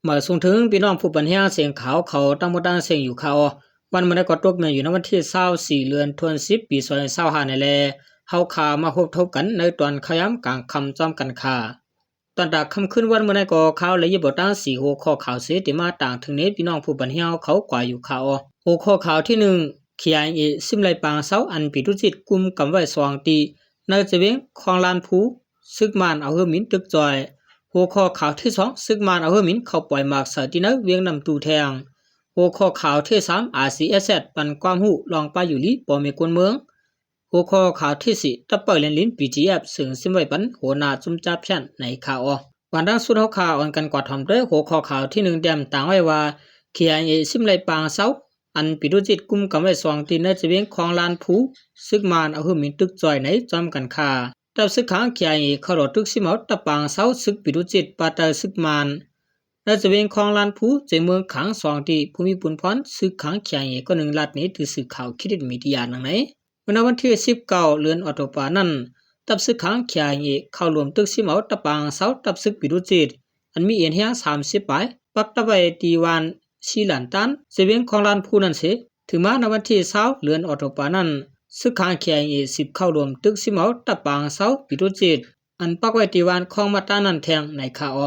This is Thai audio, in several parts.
มาส่งถึงพี่น้องผู้ปัญญาเสียงขาวเขาตั้งหมดตั้งเสียงอยู่เขาวันมันได้กอดตกเนี่ยอยู่ในวันที่24เดือนธันวาคมปี2025นี่แหละเฮาข่าวมาพบทบกันในตอนขย้ำกลางคำจอมกันค่ะตอนดักคำขึ้นวันเมื่อได้ก็ข่าวและยิบตั้ง4หัวข้อข่าวเสียติมาต่างถึงนี้พี่น้องผู้ปัญญาเขากว่าอยู่ข่าวหัวข้อข่าวที่1 KIA ซิมไลปางเซาอันปิดุจิตกุมกำไว้2ตีในจะเวงคลองลานภูซึกมานเอาเฮมินตึกจอยหัวข้อข่าวที่2ซึกมานเอาเฮมินเข้าปล่อยหมากเสตินเวียงนำตูแทงหัวข้อข่าวที่3 RCSS ปันความหูลองปาอยู่ลีปอเมกวนเมืองหัวข้อข่าวที่4ตับเปิลเลนลิน PGF ซึ่งซิมไว้ปันหัวหน้าจุมจับชันในข่าววันดังสุดข่าวอันกันกว่าทำด้วยหัวข้อข่าวที่1เต็มต่างไว้ว่า KIA ซิมไลปางเซาอันปิดุจิตกุมกำไว้2ตีในจะเวียงคลองลานภูซึกมานเอาเฮมินตึกจอยในจอมกันค่าตับซึกขังKIAเข้ารถตึกซิมเอาตะปางเซาซึกปิดุจิตปาตาซึกมานและจะเป็นคลองลานภูใจเมืองขัง2ที่ภูมิปุนพรซึกขังKIAก็1ลัดนี้ถือสื่อข่าวคิดมีเดียนังไหนวันที่19เดือนออโตปานั้นตับซึกขังKIAเข้ารวมตึกซิมเอาตะปางเซาตับซึกปิดุจิตอันมีเอียนเฮียง30ปลายปักตะไว้ตีวันชีหลันตันจะเป็นคลองลานภูนั่นเสถึงมาในวันที่20เดือนออโตปานั้นซึกขังKIA 10เข้ารวมตึกซิมเอาตะปางเซาปิดุจิตอันปักไว้ตีวันคลองมาตานันแทงในข่าว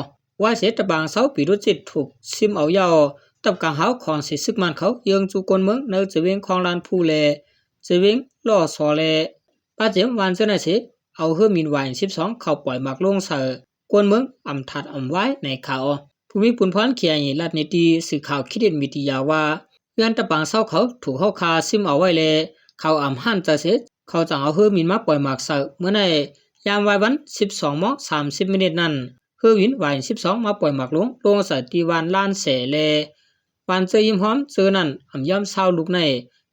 ว่าเสตะบางเซาปิรุจิตถูกซิมเอายาวตับกางหาวของสิซึกมันเขาเยืองจูกนเมืองในจะเวงของลานผู้แลจะเวงล่อสอแลป้าเจมวันเจนเสเอาเฮมินวาย12เข้าปล่อยหมากลงเสือกวนเมืองอำทัดอำไว้ในข่าวภูมิปุนพรKIAรัฐนิติสื่อข่าวคิดเด่นมีดียาว่าเพื่อนตะบางเซาเขาถูกเฮาคาซิมเอาไว้แลเขาอำหันจะเสเขาจังเอาเฮมินมาปล่อยหมากเสือเมื่อในยามวัยวัน12:30นั้นเฮวินวาย12มาปล่อยหมากลงใส่ตีวันล้านเสเลวันเจยิมหอมเจอนั่นอำย่ำเศร้าลูกใน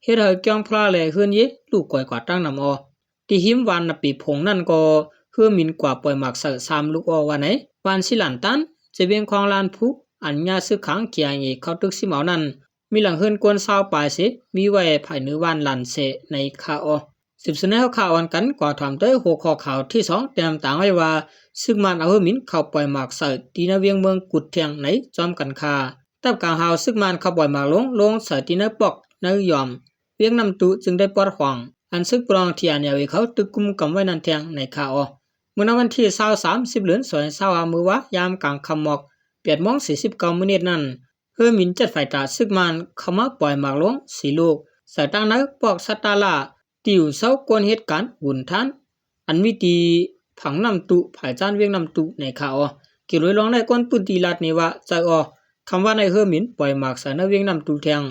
เฮ็ดให้เกียงพลาแลเฮือนเยลูกก่อยกว่าตั้งนำที่หิมวันนปีพงนั่นก็เฮือมินกว่าปล่อยหมากเส3ลูกวันไหนวันสิหลันตันจะเบียงของลานผู้อันญาซึกขังKIAเขาตึกสิเมานั้นมีหลังเฮือนกวน20ปลายเสมีไว้ภายในวันลันเสในข่าวสืบสวนข่าววันกันกว่าถามด้วยหัวข้อข่าวที่2เต็มต่างไว้ว่าซึ่งมันเอาเฮมินเข้าปล่อยหมากใส่ตีนเวียงเมืองกุดเทียงในจอมกันคาตับกลางหาวซึ่งมันเข้าปล่อยหมากลงใส่ตีนปอกในยอมเวียงนำตุจึงได้ปอดขวางอันซึกปรองที่อันยาวเขาตึกกุมกำไว้นันเทียงในข่าวเมื่อวันที่23เดือน2025มื้อวะยามกลางค่ำหมอก8:49 นนั้นเฮมินจัดไฟตาซึ่งมันเข้ามาปล่อยหมากลง4ลูกใส่ตั้งในปอกสตาลาติวเศร้ากวนเหตุการณ์บุญท่านอันมีตีผังนำตุผายจานเวียงนำตุในข่าวเกี่ยวกับรองในก้นปุติลาดนี้ว่าใจคำว่าในเฮอมินปล่อยหมากสารนเวียงนำตุแทง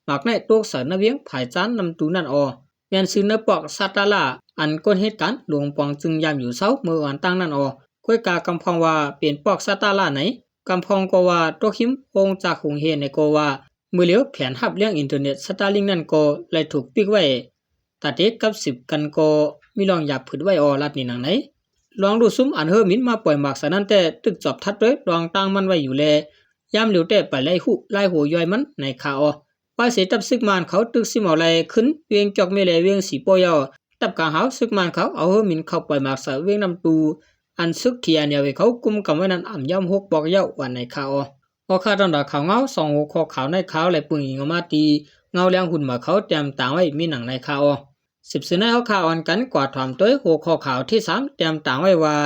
หมากในตกสารนเวียงผายจานนำตุนั่นแมนซื้อนปอกสัตตาลาอันก้นเหตุการณ์หลวงปองจึงยามอยู่เศร้าเมื่อวันตั้งนั่นค่อยกากำพองว่าเปลี่ยนปอกสัตตาลาไหนกำพองก็ว่าโตคิมองจากหงเฮในก็ว่าเมื่อเลี้ยวแผนหับเลี้ยงอินเทอร์เน็ตสตาร์ลิงนั่นก็เลยถูกปิกไว้ตัดเด็กกับ10กันก็มีลองหยับผืดไว้ลัดนี่หนังไหนลองดูซุ้มอันเฮอมินมาปล่อยหมากสนั้นแต่ตึกจอบทัดด้วยลองตั้งมันไว้อยู่แลยามเหลียวแต่ไปไล่หัวย่อยมันในข่าวว่าเสตับซึกมันเขาตึกสิเมาไล่ขึ้นเวียงจอกเมเลเวียงสีโปยตับกางหาวซึกมันเขาเอาเฮอมินเข้าปล่อยหมากสเวียงนำตูอันซึกเทียนเดียวเขากุมกำไว้นั้นอ่ำย่ำ6บอกเย้าวันในข่าวพอข้าตอนดาข่าวเงา2หัวข้อข่าวในข่าวและปึงออกมาตีเงาแรงหุ่นมาเขาเตรียมต่างไว้มีหนังในข่าวสืบสวนข่าวอันกันกว่าถามตัวหัวข้อข่าวที่3เตรียมต่างไว้ว่า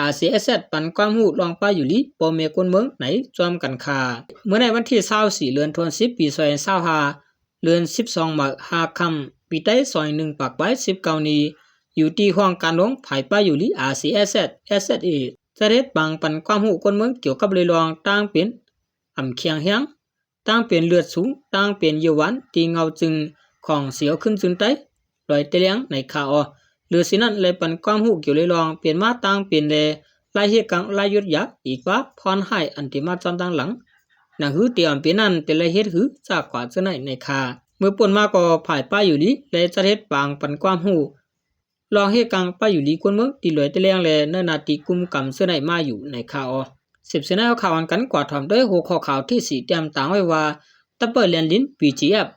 RCSS ปันความหูลองป้าอยู่ลีปอเมกวนเมืองไหนจอมกันคาเมื่อในวันที่24เดือนธันวาคมปี2025เดือน12มกราคมปีใต้ซอย1ปากไว้19นี้อยู่ที่ห้องการหลวงภายป้าอยู่ลี RCSS SSA จะเฮ็ดบางปันความหูคนเมืองเกี่ยวกับเรือรองต่างเป็นอำเคียงเฮียงต่างเป็นเลือดสูงต่างเป็นเยาวันที่เงาจึงของเสียวขึ้นจุนไตลอยเตลียงในข่าวหรือสินั้นเลยปันความหูเกี่ยวเลยลองเปลี่ยนมาต่างเปลี่ยนเลยลายเหตุกังลายยุดยาอีกว่าพรให้อันที่มาจำตั้งหลังหนังหือเตียมเป็นนั่นเป็นลายเหตุหือจากกว่าจะไหนในข่าเมื่อปนมาก็ผ่ายป้าอยู่ดีเลยจะเฮ็ดบางปันความหูลองเหตุกังป้าอยู่ดีคนเมืองที่ลอยเตลียงเลยเนื้อนาติกุมกำเสนมาอยู่ในข่าวสืบสวนข่าวอันกันกว่าทำด้วยหัวข้อข่าวที่4เตรียมต่างไว้ว่าตับเปิลเลนลิน PGF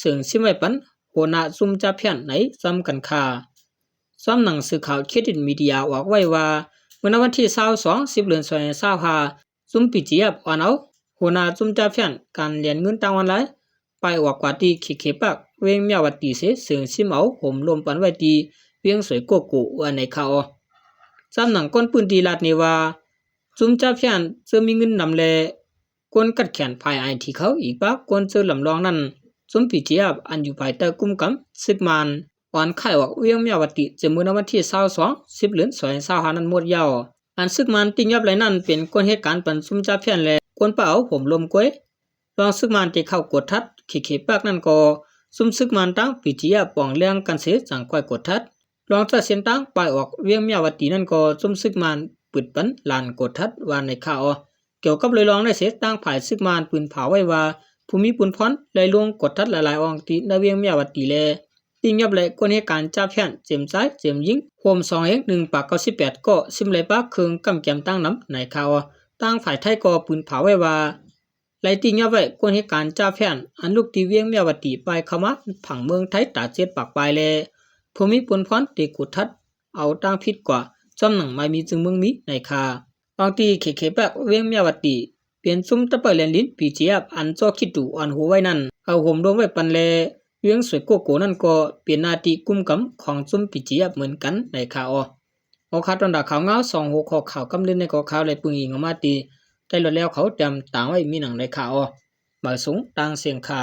ซึ่งซิมไว้ปันหัวหน้าซุมจับเพียนในจำกันคาซ้อมหนังสื่อข่าวเครดิตมีเดียออกไว้ว่าเมื่อวันที่22 10 เดือน25จ ซุมปีเจียบอ่อนเอาหัวหน้าซุมจ่าเพียนการเรียนเงินต่างวันไรไปออกกว่าตีขี้เขปักเวงเมียวัดตีเสเสืองซิมเอาห่มลมปันไว้ตีเวียงสวยโกโก้วันในข่าวจำหนังก้นปืนตีลาดนี่ว่าซุมจ่าเพียนจะมีเงินนำแลก้นกัดแขนภายไอที่เขาอีกปะก้นเจอลำลองนั้นซุมปีเจียบอันอยู่ภายใต้กุมกำ10 มันอ่อนไข่ออกเวียงเมียวัดตีจะมือวันที่22 10 เดือน25นั้นหมดยาวอันซึกมันติงยับไหลนั่นเป็นก้นเหตุการณ์ปันซุมจ่าเพียนแลก้นเป่าห่มลมก้อยลองซึกมันที่เข้ากดทัดขี้เขปากนั่นก็ซุมซึกมันตั้งปีเจียป่องเลี้ยงกันเสียจังก้อยกดทัดลองจะเส้นตั้งไปออกเวียงเมียวัดตีนั่นก็ซุมซึกมันปืดปันลานกดทัดว่าในข่าวเกี่ยวกับเลยลองได้เสียตั้งฝ่ายซึกมันปืนเผาไว้ว่าภูมิปุนพรเลยลวงกดทัดหลายๆองตีในเวียงเมียวัดตีแลติงยับไหลก้นเหตุการณ์จ่าเพียนเจียมซ้ายเจียมยิงโฮม2 1 ปาก98ก็ซิมไหลปากเครื่องกำแกมตั้งน้ำในข่าวตั้งฝ่ายไทยก็ปืนเผาไว้ว่าไลติงยับไว้ก้นเหตุการณ์จ่าเพียนอันลูกตีเวียงเมียวัดตีไปเข้ามาผังเมืองไทยตาเจ็ดปากปลายแลภูมิปุนพรตีกุดทัดเอาตั้งผิดกว่าจำหนังไม่มีจึงเมืองมีในคาบางทีเขแบกเวียงเมียวัดตีเปลี่ยนซุ่มตะเปเลนลิ้นปีเจียบอันจอคิดดูอ่อนหัวไว้นั่นเอาห่มรวมไว้ปันแลเวียงสวยโกโก้นั่นก็เปลี่ยนหน้าที่กุมกำของซุ่มปีเจียบเหมือนกันในคาเอาคาตอนดาข่าวเงา2 6ข้อข่าวกำเล่นในข้อข่าวเลยปึงอิงออกมาตีได้ลดแล้วเขาจำต่างไว้มีหนังในข่าวบางสูงต่างเสียงคา